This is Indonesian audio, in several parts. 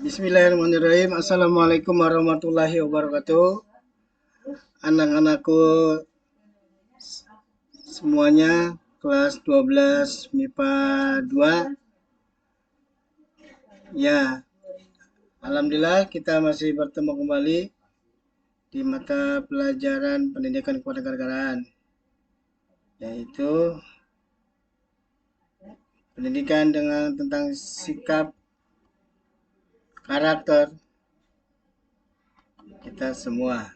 Bismillahirrahmanirrahim. Assalamualaikum warahmatullahi wabarakatuh. Anak-anakku semuanya kelas 12 MIPA 2. Ya, alhamdulillah kita masih bertemu kembali di mata pelajaran pendidikan kewarganegaraan, yaitu pendidikan tentang sikap karakter kita semua.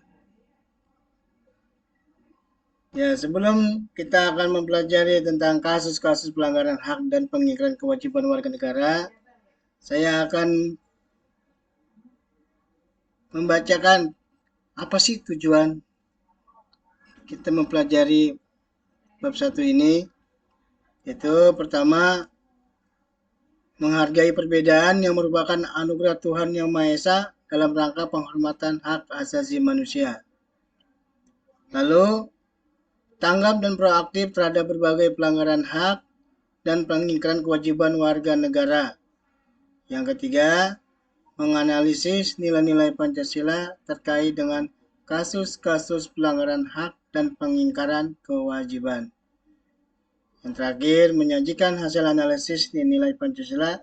Ya, sebelum kita akan mempelajari tentang kasus-kasus pelanggaran hak dan pengingkaran kewajiban warga negara, saya akan membacakan apa sih tujuan kita mempelajari bab 1 ini. Itu pertama, menghargai perbedaan yang merupakan anugerah Tuhan Yang Maha Esa dalam rangka penghormatan hak asasi manusia. Lalu, tanggap dan proaktif terhadap berbagai pelanggaran hak dan pengingkaran kewajiban warga negara. Yang ketiga, menganalisis nilai-nilai Pancasila terkait dengan kasus-kasus pelanggaran hak dan pengingkaran kewajiban. Yang terakhir, menyajikan hasil analisis nilai Pancasila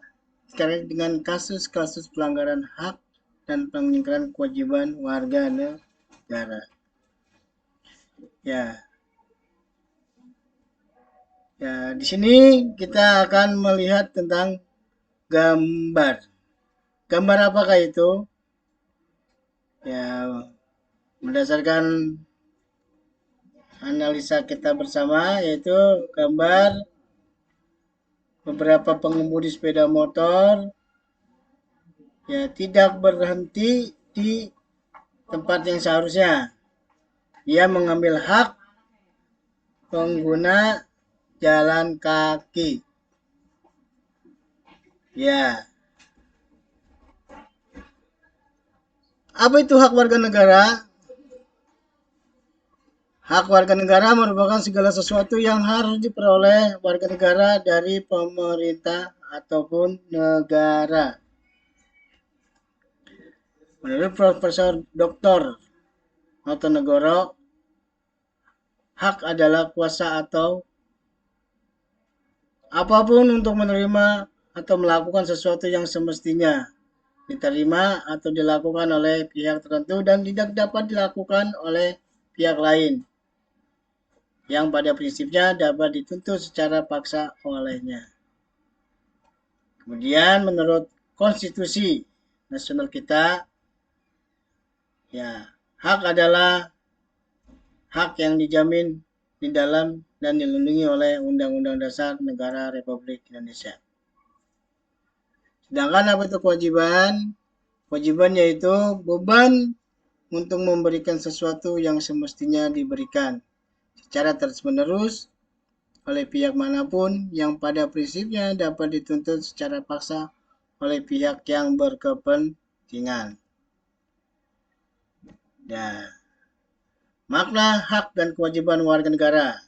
terkait dengan kasus-kasus pelanggaran hak dan pengingkaran kewajiban warga negara. Ya, di sini kita akan melihat tentang gambar. Gambar apakah itu? Ya, berdasarkan analisa kita bersama, yaitu gambar beberapa pengemudi sepeda motor ya tidak berhenti di tempat yang seharusnya. Dia mengambil hak pengguna jalan kaki. Ya. Apa itu hak warga negara? Hak warga negara merupakan segala sesuatu yang harus diperoleh warga negara dari pemerintah ataupun negara. Menurut Profesor Dr. Notonegoro, hak adalah kuasa atau apapun untuk menerima atau melakukan sesuatu yang semestinya diterima atau dilakukan oleh pihak tertentu dan tidak dapat dilakukan oleh pihak lain, yang pada prinsipnya dapat dituntut secara paksa olehnya. Kemudian menurut konstitusi nasional kita, ya, hak adalah hak yang dijamin di dalam dan dilindungi oleh Undang-Undang Dasar Negara Republik Indonesia. Sedangkan apa itu kewajiban? Kewajiban yaitu beban untuk memberikan sesuatu yang semestinya diberikan secara terus-menerus oleh pihak manapun yang pada prinsipnya dapat dituntut secara paksa oleh pihak yang berkepentingan. Ya. Makna hak dan kewajiban warga negara.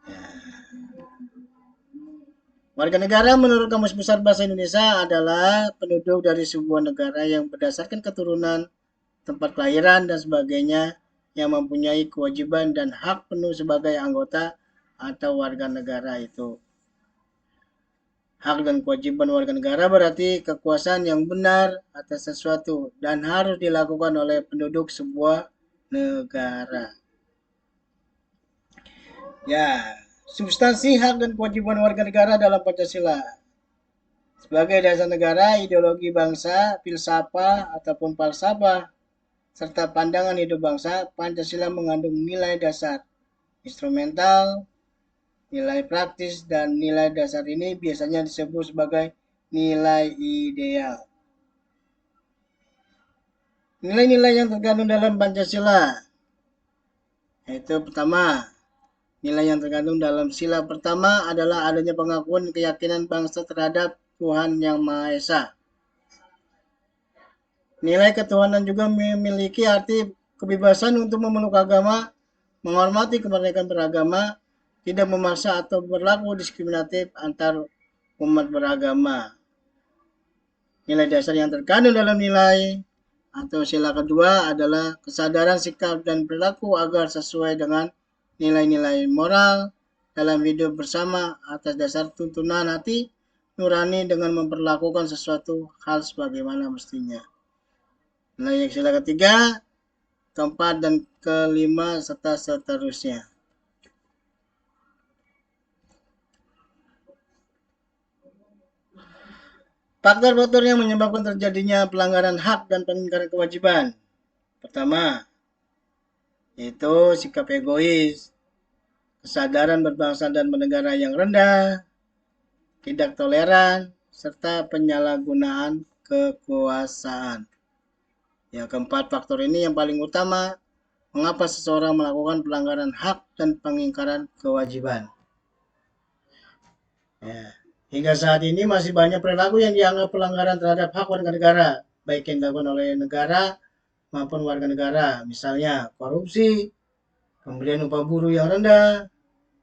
Ya. Warga negara menurut Kamus Besar Bahasa Indonesia adalah penduduk dari sebuah negara yang berdasarkan keturunan, tempat kelahiran, dan sebagainya yang mempunyai kewajiban dan hak penuh sebagai anggota atau warga negara itu. Hak dan kewajiban warga negara berarti kekuasaan yang benar atas sesuatu dan harus dilakukan oleh penduduk sebuah negara. Ya, substansi hak dan kewajiban warga negara dalam Pancasila. Sebagai dasar negara, ideologi bangsa, filsafat ataupun falsafah, serta pandangan hidup bangsa, Pancasila mengandung nilai dasar, instrumental, nilai praktis, dan nilai dasar ini biasanya disebut sebagai nilai ideal. Nilai-nilai yang terkandung dalam Pancasila, yaitu pertama, nilai yang terkandung dalam sila pertama adalah adanya pengakuan keyakinan bangsa terhadap Tuhan Yang Maha Esa. Nilai ketuhanan juga memiliki arti kebebasan untuk memeluk agama, menghormati kemerdekaan beragama, tidak memaksa atau berlaku diskriminatif antar umat beragama. Nilai dasar yang terkandung dalam nilai atau sila kedua adalah kesadaran sikap dan perilaku agar sesuai dengan nilai-nilai moral dalam hidup bersama atas dasar tuntunan hati nurani dengan memperlakukan sesuatu hal sebagaimana mestinya. Nilai sila ketiga, keempat, dan kelima, serta seterusnya. Faktor-faktor yang menyebabkan terjadinya pelanggaran hak dan pengingkaran kewajiban. Pertama, yaitu sikap egois, kesadaran berbangsa dan bernegara yang rendah, tidak toleran, serta penyalahgunaan kekuasaan. Yang keempat, faktor ini yang paling utama mengapa seseorang melakukan pelanggaran hak dan pengingkaran kewajiban. Ya. Hingga saat ini masih banyak perilaku yang dianggap pelanggaran terhadap hak warga negara, baik yang dilakukan oleh negara maupun warga negara. Misalnya korupsi, pemberian upah buruh yang rendah,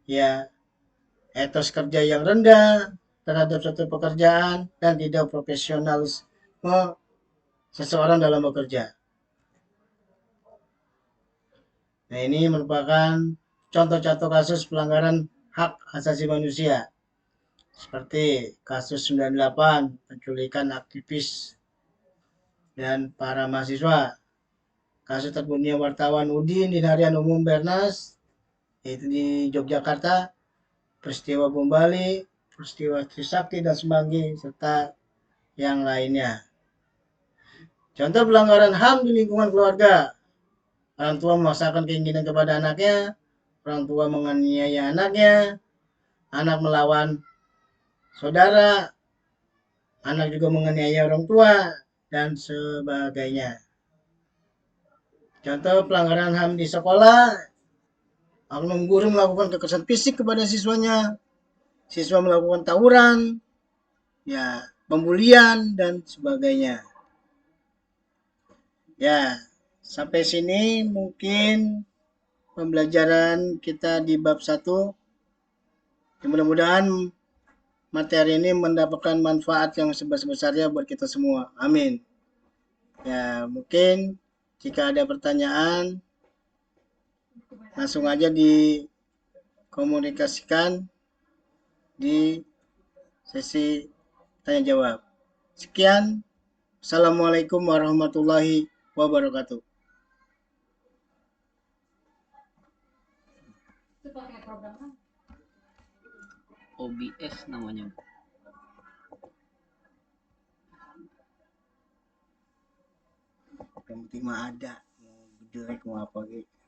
ya, etos kerja yang rendah terhadap suatu pekerjaan, dan tidak profesionalisme seseorang dalam bekerja. Nah, ini merupakan contoh-contoh kasus pelanggaran hak asasi manusia. Seperti kasus 98, penculikan aktivis dan para mahasiswa. Kasus terbunuhnya wartawan Udin di Harian Umum Bernas, yaitu di Yogyakarta. Peristiwa bom Bali, peristiwa Trisakti dan Semanggi, serta yang lainnya. Contoh pelanggaran HAM di lingkungan keluarga. Orang tua memaksakan keinginan kepada anaknya, orang tua menganiaya anaknya, anak melawan saudara, anak juga menganiaya orang tua, dan sebagainya. Contoh pelanggaran HAM di sekolah, oknum guru melakukan kekerasan fisik kepada siswanya, siswa melakukan tawuran, ya, pembulian, dan sebagainya. Ya, sampai sini mungkin pembelajaran kita di bab 1. Mudah-mudahan materi ini mendapatkan manfaat yang sebesar-besarnya buat kita semua. Amin. Ya, mungkin jika ada pertanyaan, langsung aja dikomunikasikan di sesi tanya jawab. Sekian. Assalamualaikum warahmatullahi wabarakatuh. OBS namanya. Yang penting mah ada. Mau jelek mau apa gitu.